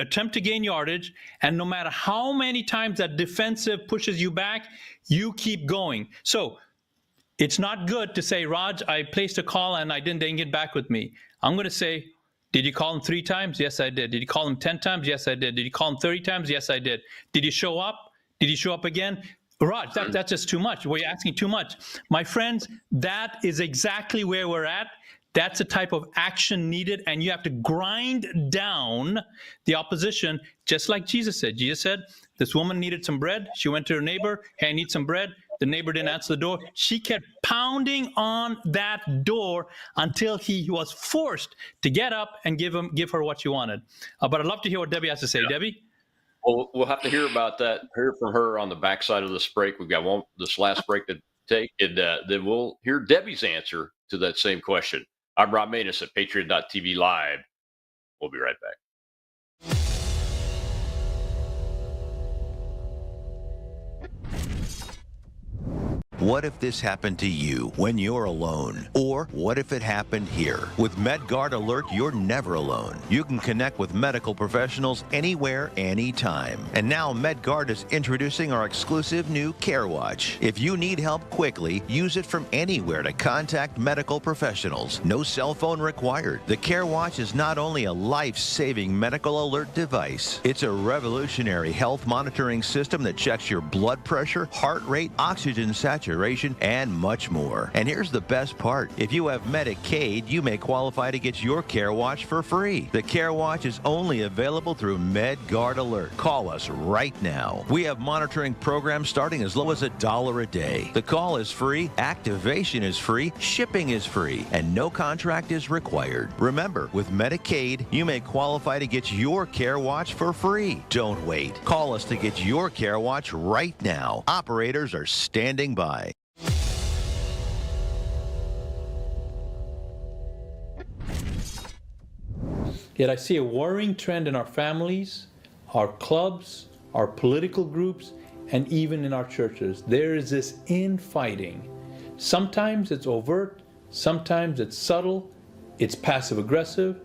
attempt to gain yardage, and no matter how many times that defensive pushes you back, you keep going. So it's not good to say, Raj, I placed a call and they didn't get back with me. I'm going to say, did you call him 3 times? Yes, I did. Did you call him 10 times? Yes, I did. Did you call him 30 times? Yes, I did. Did you show up? Did you show up again? Raj, that's just too much. We're asking too much. My friends, that is exactly where we're at. That's the type of action needed, and you have to grind down the opposition, just like Jesus said. Jesus said, this woman needed some bread. She went to her neighbor, hey, I need some bread. The neighbor didn't answer the door. She kept pounding on that door until he was forced to get up and give her what she wanted. But I'd love to hear what Debbie has to say. Yeah. Debbie? Well, we'll have to hear about that, hear from her on the backside of this break. We've got this last break to take, and then we'll hear Debbie's answer to that same question. I'm Rob Maness at Patriot.tv Live. We'll be right back. What if this happened to you when you're alone? Or what if it happened here? With MedGuard Alert, you're never alone. You can connect with medical professionals anywhere, anytime. And now MedGuard is introducing our exclusive new Care Watch. If you need help quickly, use it from anywhere to contact medical professionals. No cell phone required. The Care Watch is not only a life-saving medical alert device, it's a revolutionary health monitoring system that checks your blood pressure, heart rate, oxygen saturation, and much more. And here's the best part. If you have Medicaid, you may qualify to get your Care Watch for free. The Care Watch is only available through MedGuard Alert. Call us right now. We have monitoring programs starting as low as $1 a day. The call is free, activation is free, shipping is free, and no contract is required. Remember, with Medicaid, you may qualify to get your Care Watch for free. Don't wait. Call us to get your Care Watch right now. Operators are standing by. Yet I see a worrying trend in our families, our clubs, our political groups, and even in our churches. There is this infighting. Sometimes it's overt, sometimes it's subtle, it's passive aggressive,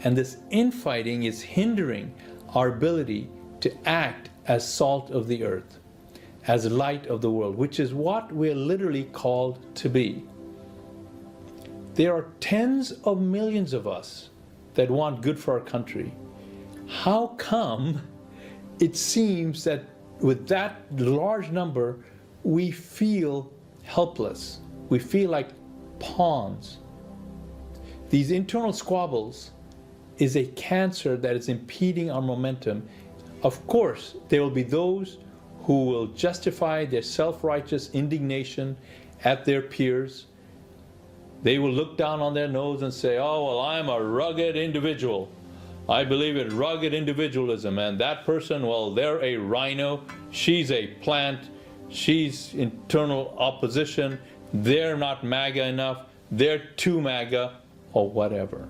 and this infighting is hindering our ability to act as salt of the earth, as light of the world, which is what we're literally called to be. There are tens of millions of us that want good for our country. How come it seems that with that large number, we feel helpless? We feel like pawns. These internal squabbles is a cancer that is impeding our momentum. Of course, there will be those who will justify their self-righteous indignation at their peers. They will look down on their nose and say, oh, well, I'm a rugged individual. I believe in rugged individualism, and that person, well, they're a rhino, she's a plant, she's internal opposition, they're not MAGA enough, they're too MAGA, or whatever.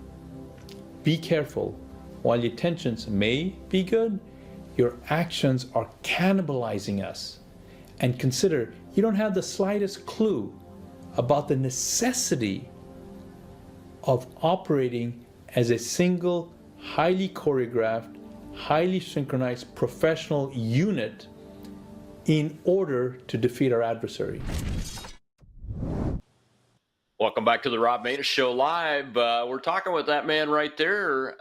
Be careful. While your intentions may be good, your actions are cannibalizing us. And consider, you don't have the slightest clue about the necessity of operating as a single, highly choreographed, highly synchronized professional unit in order to defeat our adversary. Welcome back to the Rob Maness Show Live. We're talking with that man right there,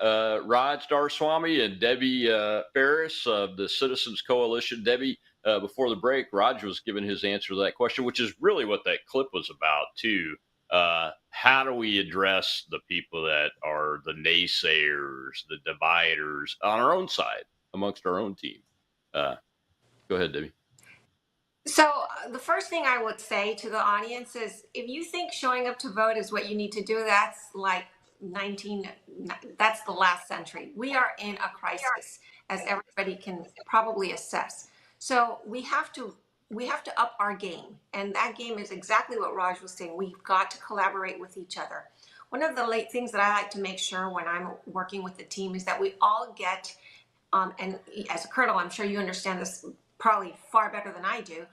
Raj Darswamy and Debbie Ferris of the Citizens Coalition. Debbie, before the break, Raj was giving his answer to that question, which is really what that clip was about, too. How do we address the people that are the naysayers, the dividers on our own side, amongst our own team? Go ahead, Debbie. So the first thing I would say to the audience is, if you think showing up to vote is what you need to do, that's like that's the last century. We are in a crisis, as everybody can probably assess. So we have to up our game. And that game is exactly what Raj was saying. We've got to collaborate with each other. One of the things that I like to make sure when I'm working with the team is that we all get, and as a colonel, I'm sure you understand this probably far better than I do,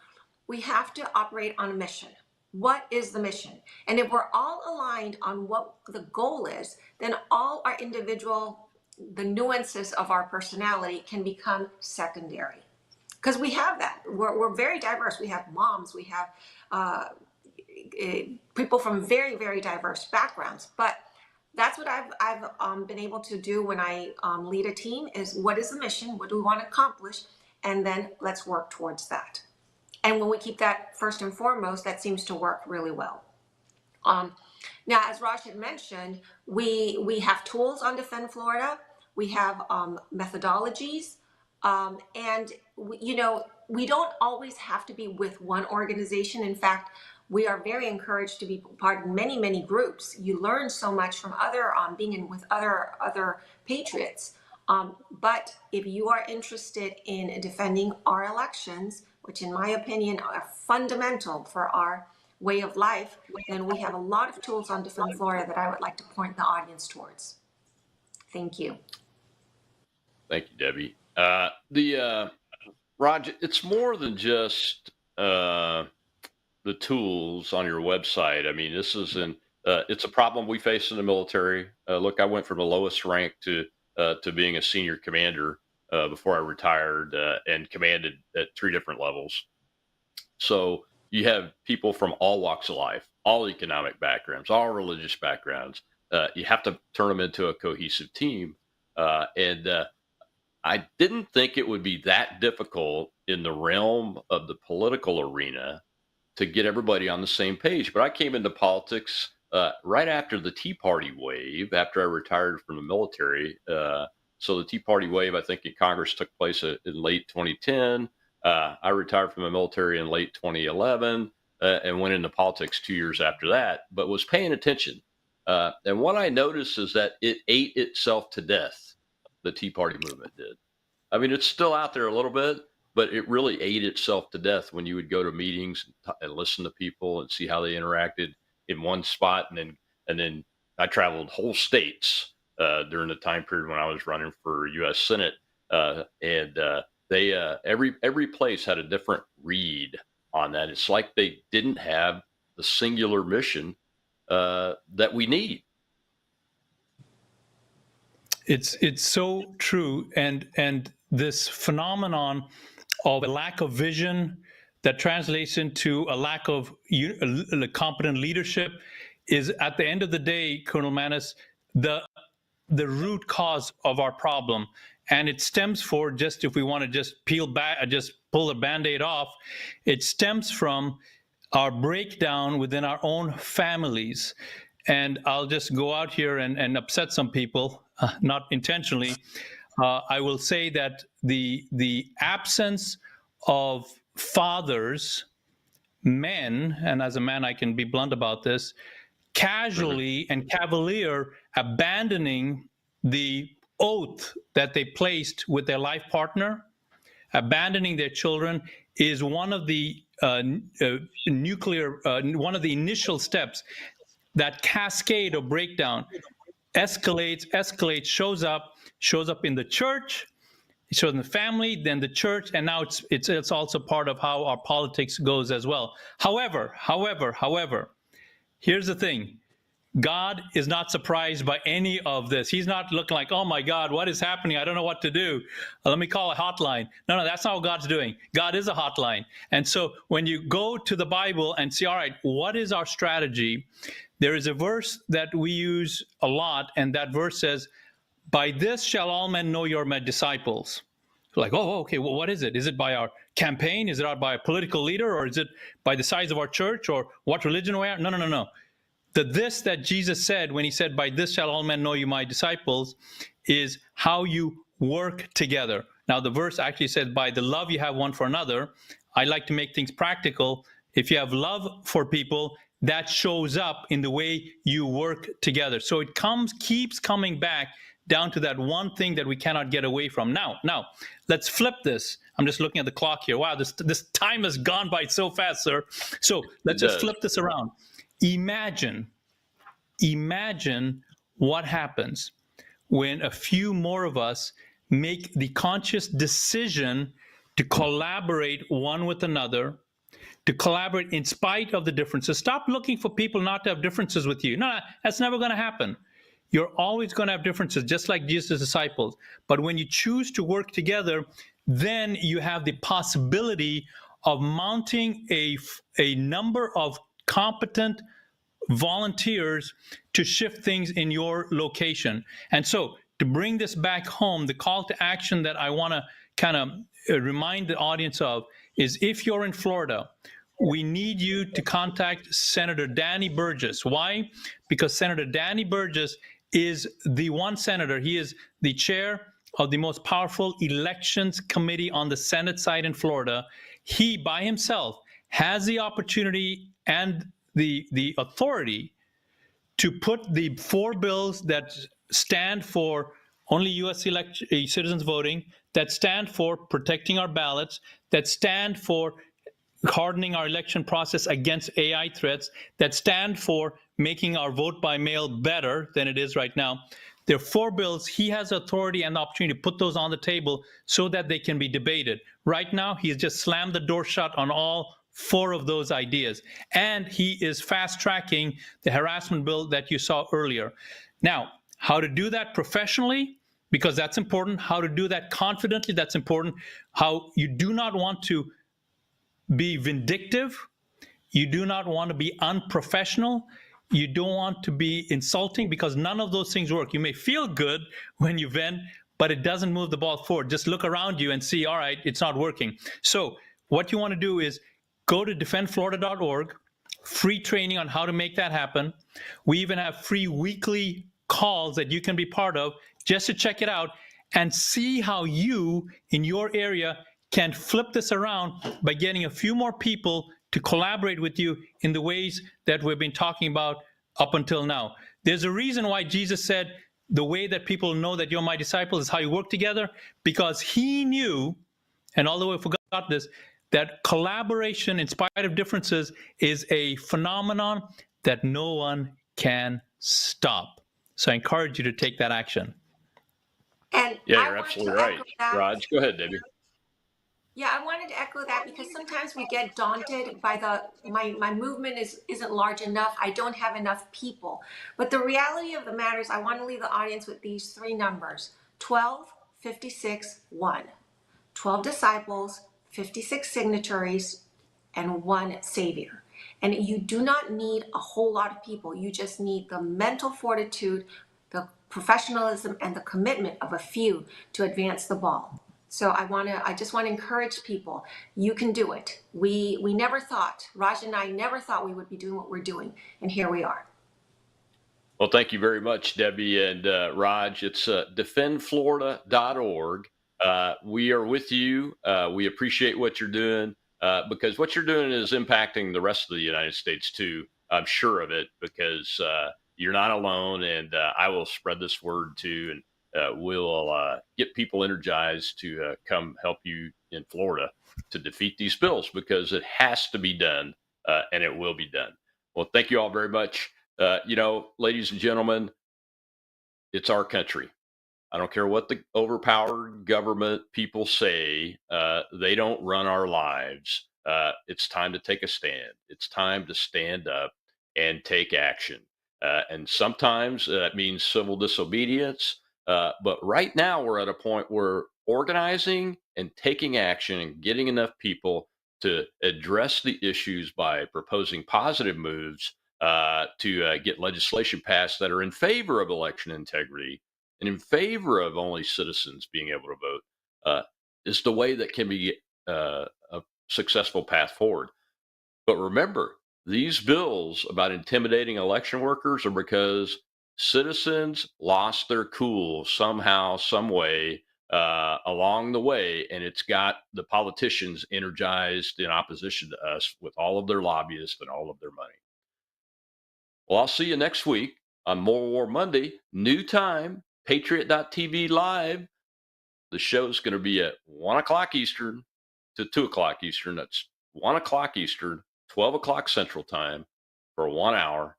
we have to operate on a mission. What is the mission? And if we're all aligned on what the goal is, then all our the nuances of our personality can become secondary. Because we have that. We're very diverse. We have moms, we have people from very, very diverse backgrounds. But that's what I've been able to do when I lead a team is, what is the mission? What do we want to accomplish? And then let's work towards that. And when we keep that first and foremost, that seems to work really well. Now, as Raj had mentioned, we have tools on Defend Florida. We have methodologies, and we don't always have to be with one organization. In fact, we are very encouraged to be part of many, many groups. You learn so much from other being in with other patriots. But if you are interested in defending our elections, which in my opinion are fundamental for our way of life, then we have a lot of tools on Defend Florida that I would like to point the audience towards. Thank you. Thank you, Debbie. Raj, it's more than just the tools on your website. I mean, this is it's a problem we face in the military. Look, I went from the lowest rank to being a senior commander before I retired and commanded at 3 different levels. So you have people from all walks of life, all economic backgrounds, all religious backgrounds. You have to turn them into a cohesive team. I didn't think it would be that difficult in the realm of the political arena to get everybody on the same page. But I came into politics right after the Tea Party wave, after I retired from the military. So the Tea Party wave, I think, in Congress took place in late 2010. I retired from the military in late 2011 and went into politics 2 years after that, but was paying attention. And what I noticed is that it ate itself to death, the Tea Party movement did. I mean, it's still out there a little bit, but it really ate itself to death when you would go to meetings and listen to people and see how they interacted in one spot. And then I traveled whole states during the time period when I was running for U.S. Senate. They every place had a different read on that. It's like they didn't have the singular mission that we need. It's so true, and this phenomenon of a lack of vision that translates into a lack of competent leadership is, at the end of the day, Colonel Maness, the root cause of our problem. And it stems for, just if we want to just peel back, just pull the Band-Aid off, it stems from our breakdown within our own families. And I'll just go out here and upset some people, not intentionally. I will say that the absence of fathers, men, and as a man I can be blunt about this, casually and cavalier abandoning the oath that they placed with their life partner, abandoning their children, is one of the one of the initial steps. That cascade of breakdown escalates, shows up in the church, it shows in the family, then the church, and now it's also part of how our politics goes as well. However, here's the thing. God is not surprised by any of this. He's not looking like, oh my God, what is happening? I don't know what to do. Let me call a hotline. No, that's not what God's doing. God is a hotline. And so when you go to the Bible and see, all right, what is our strategy? There is a verse that we use a lot, and that verse says, by this shall all men know you're my disciples. Like, oh, okay, well, what is it? Is it by our campaign? Is it by a political leader? Or is it by the size of our church? Or what religion we are? No. The this that Jesus said when he said, by this shall all men know you my disciples, is how you work together. Now, the verse actually says, by the love you have one for another. I like to make things practical. If you have love for people, that shows up in the way you work together. So it keeps coming back down to that one thing that we cannot get away from. Now, let's flip this. I'm just looking at the clock here. Wow, this time has gone by so fast, sir. So let's just flip this around. Imagine what happens when a few more of us make the conscious decision to collaborate one with another, to collaborate in spite of the differences. Stop looking for people not to have differences with you. No, that's never going to happen. You're always going to have differences, just like Jesus' disciples. But when you choose to work together, then you have the possibility of mounting a number of competent volunteers to shift things in your location. And so to bring this back home, the call to action that I want to kind of remind the audience of is if you're in Florida, we need you to contact Senator Danny Burgess. Why? Because Senator Danny Burgess is the one senator. He is the chair of the most powerful elections committee on the Senate side in Florida. He, by himself, has the opportunity and the authority to put the 4 bills that stand for only U.S. citizens voting, that stand for protecting our ballots, that stand for hardening our election process against AI threats, that stand for making our vote by mail better than it is right now. There are 4 bills. He has authority and the opportunity to put those on the table so that they can be debated. Right now, he's just slammed the door shut on all 4 of those ideas. And he is fast tracking the harassment bill that you saw earlier. Now, how to do that professionally, because that's important. How to do that confidently, that's important. How you do not want to be vindictive. You do not want to be unprofessional. You don't want to be insulting, because none of those things work. You may feel good when you vent, but it doesn't move the ball forward. Just look around you and see, all right, it's not working. So what you want to do is go to defendflorida.org, free training on how to make that happen. We even have free weekly calls that you can be part of just to check it out and see how you in your area can flip this around by getting a few more people to collaborate with you in the ways that we've been talking about up until now. There's a reason why Jesus said, the way that people know that you're my disciples is how you work together, because he knew, and although we forgot this, that collaboration in spite of differences is a phenomenon that no one can stop. So I encourage you to take that action. And yeah, you're absolutely right. Raj, go ahead, Debbie. Yeah, I wanted to echo that because sometimes we get daunted by my movement isn't large enough. I don't have enough people. But the reality of the matter is I want to leave the audience with these 3 numbers: 12, 56, 1. 12 disciples, 56 signatories, and 1 savior. And you do not need a whole lot of people. You just need the mental fortitude, the professionalism, and the commitment of a few to advance the ball. So I just want to encourage people. You can do it. We never thought, Raj and I never thought we would be doing what we're doing, and here we are. Well, thank you very much, Debbie and Raj. It's defendflorida.org. We are with you. We appreciate what you're doing because what you're doing is impacting the rest of the United States too. I'm sure of it, because you're not alone, and I will spread this word too, and we'll get people energized to come help you in Florida to defeat these bills, because it has to be done, and it will be done. Well, thank you all very much. Ladies and gentlemen, it's our country. I don't care what the overpowered government people say. They don't run our lives. It's time to take a stand. It's time to stand up and take action. And sometimes that means civil disobedience. But right now we're at a point where organizing and taking action and getting enough people to address the issues by proposing positive moves to get legislation passed that are in favor of election integrity and in favor of only citizens being able to vote is the way that can be a successful path forward. But remember, these bills about intimidating election workers are because citizens lost their cool somehow, some way along the way, and it's got the politicians energized in opposition to us with all of their lobbyists and all of their money. Well, I'll see you next week on More War Monday, new time, Patriot.tv live. The show's going to be at 1 o'clock Eastern to 2 o'clock Eastern. That's 1 o'clock Eastern, 12 o'clock Central Time for 1 hour.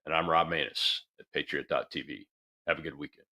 And I'm Rob Maness at Patriot.tv. Have a good weekend.